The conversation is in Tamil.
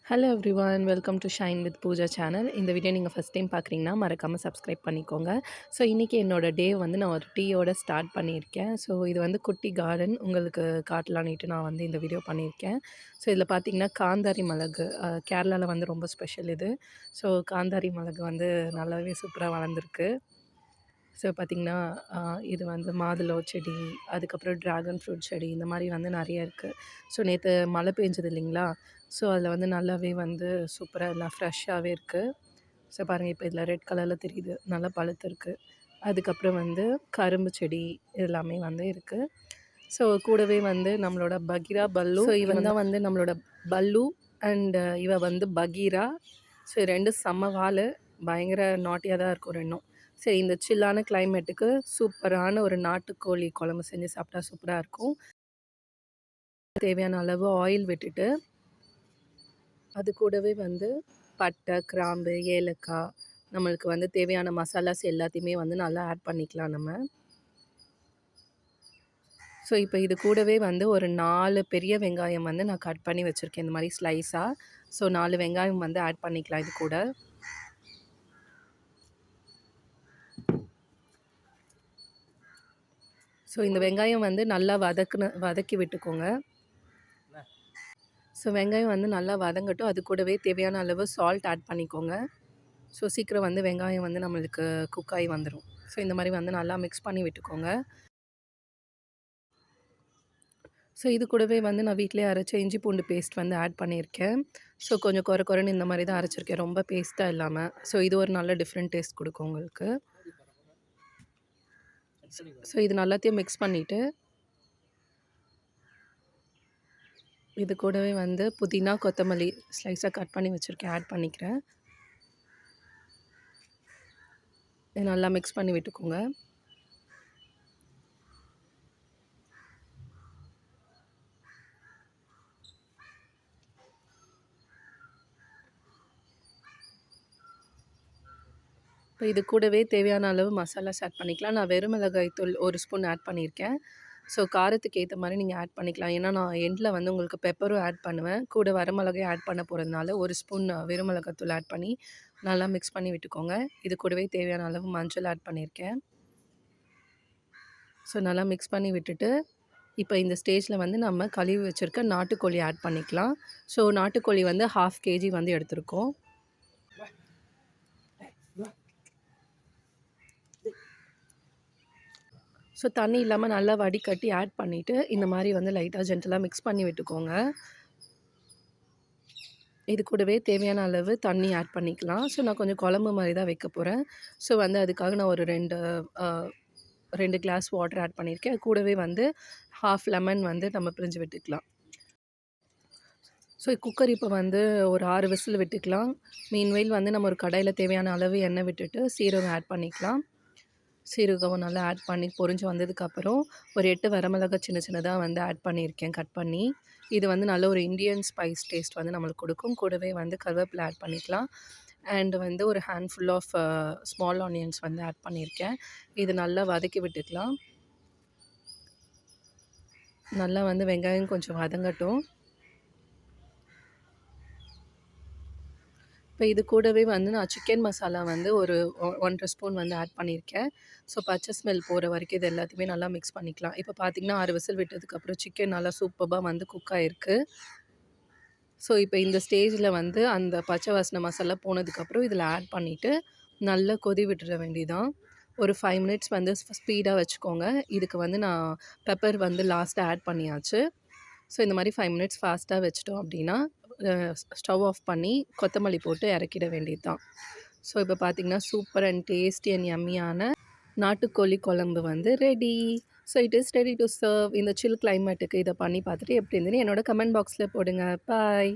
Hello everyone, welcome to shine with Pooja channel. இந்த வீடியோ நீங்கள் ஃபஸ்ட் டைம் பார்க்குறீங்கன்னா மறக்காமல் சப்ஸ்கிரைப் பண்ணிக்கோங்க. ஸோ இன்றைக்கி என்னோடய டே வந்து நான் ஒரு டீயோட ஸ்டார்ட் பண்ணியிருக்கேன். ஸோ இது வந்து குட்டி கார்டன் உங்களுக்கு காட்டலான்ட்டு நான் வந்து இந்த வீடியோ பண்ணியிருக்கேன். ஸோ இதில் பார்த்தீங்கன்னா காந்தாரி மிளகு, கேரளாவில் வந்து ரொம்ப ஸ்பெஷல் இது. ஸோ காந்தாரி மிளகு வந்து நல்லாவே சூப்பராக வளர்ந்துருக்கு. ஸோ பார்த்திங்கன்னா இது வந்து மாதுளை செடி, அதுக்கப்புறம் ட்ராகன் ஃப்ரூட் செடி, இந்த மாதிரி வந்து நிறைய இருக்குது. ஸோ நேற்று மழை பெஞ்சது இல்லைங்களா, ஸோ அதில் வந்து நல்லாவே வந்து சூப்பராக எல்லாம் ஃப்ரெஷ்ஷாகவே இருக்குது. ஸோ பாருங்கள், இப்போ இதில் ரெட் கலரில் தெரியுது, நல்லா பழுத்திருக்கு. அதுக்கப்புறம் வந்து கரும்பு செடி எல்லாமே வந்து இருக்குது. ஸோ கூடவே வந்து நம்மளோட பகீரா பல்லு, ஸோ இவன் தான் வந்து நம்மளோட பல்லு அண்ட் இவ வந்து பகீரா. ஸோ 2 செம்ம வால், பயங்கர நாட்டியாக தான் இருக்கும் ரெண்டும். சரி, இந்த சில்லான கிளைமேட்டுக்கு சூப்பரான ஒரு நாட்டுக்கோழி குழம்பு செஞ்சு சாப்பிட்டா சூப்பராக இருக்கும். தேவையான அளவு ஆயில் விட்டுட்டு அது கூடவே வந்து பட்டை, கிராம்பு, ஏலக்காய், நம்மளுக்கு வந்து தேவையான மசாலாஸ் எல்லாத்தையுமே வந்து நல்லா ஆட் பண்ணிக்கலாம் நம்ம. ஸோ இப்போ இது கூடவே வந்து ஒரு 4 பெரிய வெங்காயம் வந்து நான் கட் பண்ணி வச்சுருக்கேன் இந்த மாதிரி ஸ்லைஸாக. ஸோ 4 வெங்காயம் வந்து ஆட் பண்ணிக்கலாம் இது கூட. ஸோ இந்த வெங்காயம் வந்து நல்லா வதக்கி விட்டுக்கோங்க. ஸோ வெங்காயம் வந்து நல்லா வதங்கட்டும். அது கூடவே தேவையான அளவு சால்ட் ஆட் பண்ணிக்கோங்க. ஸோ சீக்கிரம் வந்து வெங்காயம் வந்து நம்மளுக்கு குக் ஆகி வந்துடும். ஸோ இந்த மாதிரி வந்து நல்லா மிக்ஸ் பண்ணி விட்டுக்கோங்க. ஸோ இது கூடவே வந்து நான் வீட்டிலே அரைச்ச இஞ்சி பூண்டு பேஸ்ட் வந்து ஆட் பண்ணியிருக்கேன். ஸோ கொஞ்சம் குறைன்னு இந்த மாதிரி தான் அரைச்சிருக்கேன், ரொம்ப பேஸ்ட்டாக இல்லாமல். ஸோ இது ஒரு நல்ல டிஃப்ரெண்ட் டேஸ்ட் கொடுக்கும் உங்களுக்கு. ஸோ இது நல்லாத்தையும் மிக்ஸ் பண்ணிவிட்டு இது கூடவே வந்து புதினா, கொத்தமல்லி ஸ்லைஸாக கட் பண்ணி வச்சுருக்கேன், ஆட் பண்ணிக்கிறேன். இது நல்லா மிக்ஸ் பண்ணி விட்டுக்கோங்க. இப்போ இது கூடவே தேவையான அளவு மசாலாஸ் ஆட் பண்ணிக்கலாம். நான் வெறும் மிளகாய் தூள் 1 ஸ்பூன் ஆட் பண்ணியிருக்கேன். ஸோ காரத்துக்கு ஏற்ற மாதிரி நீங்கள் ஆட் பண்ணிக்கலாம். ஏன்னா நான் எண்டில் வந்து உங்களுக்கு பெப்பரும் ஆட் பண்ணுவேன். கூட வரமிளகாயும் ஆட் பண்ண போகிறதுனால 1 ஸ்பூன் வெறும் மிளகாய் தூள் ஆட் பண்ணி நல்லா மிக்ஸ் பண்ணி விட்டுக்கோங்க. இது கூடவே தேவையான அளவு மஞ்சள் ஆட் பண்ணியிருக்கேன். ஸோ நல்லா மிக்ஸ் பண்ணி விட்டுட்டு இப்போ இந்த ஸ்டேஜில் வந்து நம்ம கழுவி வச்சுருக்க நாட்டுக்கோழி ஆட் பண்ணிக்கலாம். ஸோ நாட்டுக்கோழி வந்து 1/2 kg வந்து எடுத்திருக்கோம். ஸோ தண்ணி இல்லாமல் நல்லா வடிகட்டி ஆட் பண்ணிவிட்டு இந்த மாதிரி வந்து லைட்டாக ஜென்டலாக மிக்ஸ் பண்ணி விட்டுக்கோங்க. இது கூடவே தேவையான அளவு தண்ணி ஆட் பண்ணிக்கலாம். ஸோ நான் கொஞ்சம் குழம்பு மாதிரி தான் வைக்க போகிறேன். ஸோ வந்து அதுக்காக நான் ஒரு 2 கிளாஸ் வாட்டர் ஆட் பண்ணியிருக்கேன். கூடவே வந்து 1/2 லெமன் வந்து நம்ம பிழிஞ்சு விட்டுக்கலாம். ஸோ குக்கர் இப்போ வந்து ஒரு 6 விசில் விட்டுக்கலாம். மீன்வெயில் வந்து நம்ம ஒரு கடாயில் தேவையான அளவு எண்ணெய் விட்டுட்டு சீரகம் ஆட் பண்ணிக்கலாம். சீரகம் நல்லா ஆட் பண்ணி பொரிஞ்சு வந்ததுக்கப்புறம் ஒரு 8 வரமிளகாய் சின்ன சின்னதாக வந்து ஆட் பண்ணியிருக்கேன், கட் பண்ணி. இது வந்து நல்ல ஒரு இண்டியன் ஸ்பைஸ் டேஸ்ட் வந்து நம்மளுக்கு கொடுக்கும். கூடவே வந்து கருவேப்பிலை ஆட் பண்ணிக்கலாம். அண்ட் வந்து ஒரு ஹேண்ட்ஃபுல் ஆஃப் ஸ்மால் ஆனியன்ஸ் வந்து ஆட் பண்ணியிருக்கேன். இது நல்லா வதக்கி விட்டுக்கலாம். நல்லா வந்து வெங்காயம் கொஞ்சம் வதங்கட்டும். இப்போ இது கூடவே வந்து நான் சிக்கன் மசாலா வந்து ஒரு 1 1/2 ஸ்பூன் வந்து ஆட் பண்ணியிருக்கேன். ஸோ பச்சை ஸ்மெல் போகிற வரைக்கும் இது எல்லாத்தையுமே நல்லா மிக்ஸ் பண்ணிக்கலாம். இப்போ பார்த்திங்கன்னா 6 விசில் விட்டதுக்கப்புறம் சிக்கன் நல்லா சூப்பராக வந்து குக் ஆகிருக்கு. ஸோ இப்போ இந்த ஸ்டேஜில் வந்து அந்த பச்சை வாசனை மசாலா போனதுக்கப்புறம் இதில் ஆட் பண்ணிவிட்டு நல்லா கொதி விட்டுற வேண்டியதான். ஒரு 5 மினிட்ஸ் வந்து ஸ்பீடாக வச்சுக்கோங்க. இதுக்கு வந்து நான் பெப்பர் வந்து லாஸ்ட்டாக ஆட் பண்ணியாச்சு. ஸோ இந்த மாதிரி 5 மினிட்ஸ் ஃபாஸ்ட்டாக வச்சிட்டோம் அப்படின்னா ஸ்டவ் ஆஃப் பண்ணி கொத்தமல்லி போட்டு இறக்கிட வேண்டியது தான். ஸோ இப்போ பார்த்திங்கன்னா சூப்பர் அண்ட் டேஸ்டி அண்ட் யம்மியான நாட்டுக்கோழி குழம்பு வந்து ready. So it is ready to serve. இந்த சில் கிளைமேட்டுக்கு இதை பண்ணி பார்த்துட்டு எப்படி இருந்துன்னு என்னோட கமெண்ட் பாக்ஸில் போடுங்க. பாய்.